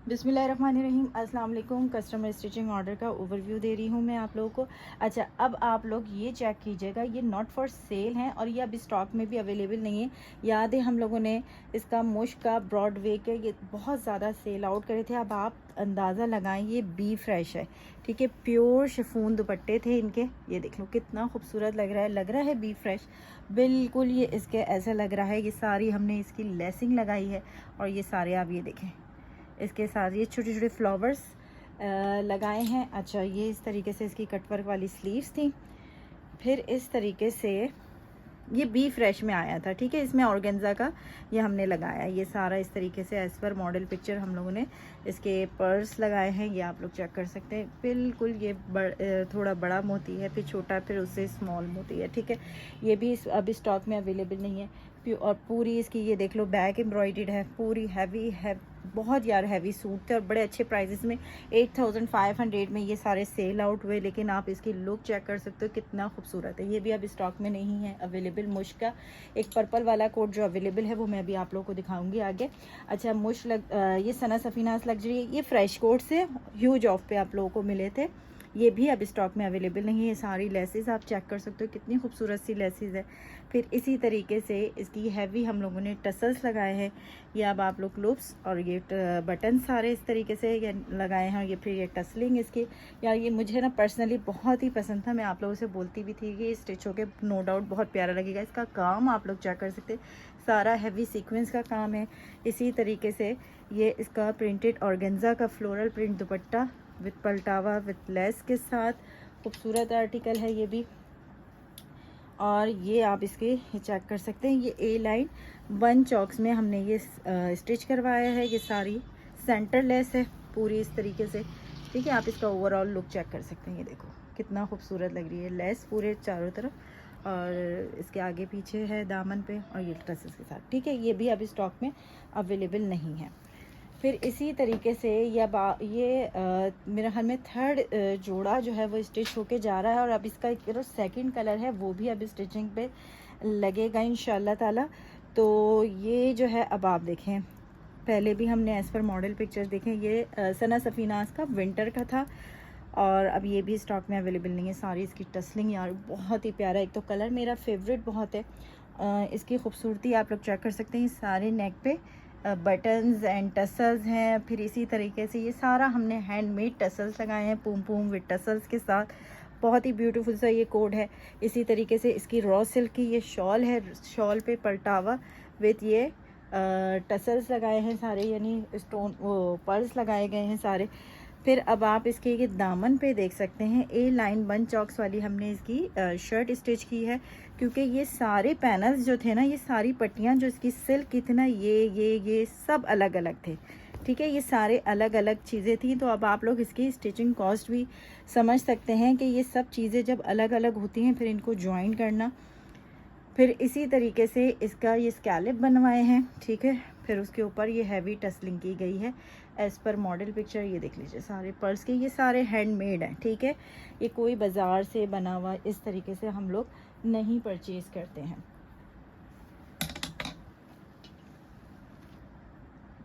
बिस्मिल्लाहिर्रहमानिर्रहीम। अस्सलाम वालेकुम। कस्टमर स्टिचिंग ऑर्डर का ओवरव्यू दे रही हूँ मैं आप लोगों को। अच्छा, अब आप लोग ये चेक कीजिएगा, ये नॉट फॉर सेल हैं और ये अभी स्टॉक में भी अवेलेबल नहीं है। याद है हम लोगों ने इसका मुश्क का ब्रॉडवे के ये बहुत ज़्यादा सेल आउट करे थे। अब आप अंदाज़ा लगाएं, ये बी फ्रेश है, ठीक है। प्योर शिफॉन दुपट्टे थे इनके। ये देख लो कितना खूबसूरत लग रहा है बी फ्रेश बिल्कुल। ये इसके ऐसा लग रहा है, ये सारी हमने इसकी लेसिंग लगाई है और ये सारे आप ये देखें, इसके साथ ये छोटे छोटे फ्लावर्स लगाए हैं। अच्छा, ये इस तरीके से इसकी कटवर्क वाली स्लीव्स थी। फिर इस तरीके से ये बी फ्रेश में आया था, ठीक है। इसमें ऑर्गेन्जा का ये हमने लगाया, ये सारा इस तरीके से एज पर मॉडल पिक्चर हम लोगों ने इसके पर्स लगाए हैं। ये आप लोग चेक कर सकते हैं बिल्कुल। ये थोड़ा बड़ा मोती है, फिर छोटा, फिर उससे स्मॉल मोती है, ठीक है। ये भी अभी स्टॉक में अवेलेबल नहीं है। और पूरी इसकी ये देख लो बैक एम्ब्रॉयडर्ड है, पूरी हैवी है, बहुत यार हैवी सूट थे और बड़े अच्छे प्राइजेस में 8500 में ये सारे सेल आउट हुए। लेकिन आप इसकी लुक चेक कर सकते हो कितना खूबसूरत है। ये भी अब स्टॉक में नहीं है अवेलेबल। मुश्क का एक पर्पल वाला कोट जो अवेलेबल है वो मैं भी आप लोगों को दिखाऊंगी आगे। अच्छा, ये सना सफीनास लग्जरी, ये फ्रेश कोट से ह्यूज ऑफ पे आप लोगों को मिले थे। ये भी अब स्टॉक में अवेलेबल नहीं है। ये सारी लेसेस आप चेक कर सकते हो कितनी खूबसूरत सी लेसेस है। फिर इसी तरीके से इसकी हैवी हम लोगों ने टसल्स लगाए हैं। ये अब आप लोग लूप्स और ये बटन सारे इस तरीके से ये लगाए हैं। ये फिर ये टसलिंग इसकी, यार ये मुझे ना पर्सनली बहुत ही पसंद था। मैं आप लोगों से बोलती भी थी कि स्टिच होके नो डाउट बहुत प्यारा लगेगा। इसका काम आप लोग चेक कर सकते हैं, सारा हैवी सीक्वेंस का काम है। इसी तरीके से ये इसका प्रिंटेड ऑर्गेन्जा का फ्लोरल प्रिंट दुपट्टा विद पलटावा विद लेस के साथ खूबसूरत आर्टिकल है ये भी। और ये आप इसके चेक कर सकते हैं, ये ए लाइन 1 चॉक्स में हमने ये स्टिच करवाया है। ये सारी सेंटर लेस है पूरी इस तरीके से, ठीक है। आप इसका ओवरऑल लुक चेक कर सकते हैं। ये देखो कितना खूबसूरत लग रही है लेस पूरे चारों तरफ, और इसके आगे पीछे है दामन पे और ये ट्रसेस के साथ, ठीक है। ये भी अभी स्टॉक में अवेलेबल नहीं है। फिर इसी तरीके से ये मेरे ख्याल में थर्ड जोड़ा जो है वो स्टिच होके जा रहा है और अब इसका एक जो सेकंड कलर है वो भी अब स्टिचिंग पे लगेगा इंशाल्लाह ताला। तो ये जो है अब आप देखें, पहले भी हमने एज पर मॉडल पिक्चर्स देखें। ये सना सफीनास का विंटर का था और अब ये भी स्टॉक में अवेलेबल नहीं है। सारी इसकी टसलिंग यार बहुत ही प्यारा, एक तो कलर मेरा फेवरेट बहुत है। इसकी खूबसूरती आप लोग चेक कर सकते हैं। सारे नेक पे बटन्स एंड टसल्स हैं। फिर इसी तरीके से ये सारा हमने हैंडमेड टसल्स लगाए हैं, पूम पूम विद टसल्स के साथ। बहुत ही ब्यूटीफुल सा ये कोड है। इसी तरीके से इसकी रॉ सिल्क की ये शॉल है, शॉल पे पलटावा विद ये टसल्स लगाए हैं सारे, यानी स्टोन वो पर्ल्स लगाए गए हैं सारे। फिर अब आप इसके ये दामन पे देख सकते हैं, ए लाइन 1 चॉक्स वाली हमने इसकी शर्ट स्टिच की है। क्योंकि ये सारे पैनल्स जो थे ना, ये सारी पट्टियाँ जो इसकी सिल्क की थी ना, ये सब अलग अलग थे, ठीक है। ये सारे अलग अलग चीज़ें थी। तो अब आप लोग इसकी स्टिचिंग कॉस्ट भी समझ सकते हैं कि ये सब चीज़ें जब अलग अलग होती हैं फिर इनको ज्वाइन करना। फिर इसी तरीके से इसका ये स्कैलप बनवाए हैं, ठीक है। फिर उसके ऊपर ये हैवी टसलिंग की गई है एज़ पर मॉडल पिक्चर। ये देख लीजिए सारे पर्स के, ये सारे हैंडमेड हैं, ठीक है। ये कोई बाज़ार से बना हुआ इस तरीके से हम लोग नहीं परचेज़ करते हैं।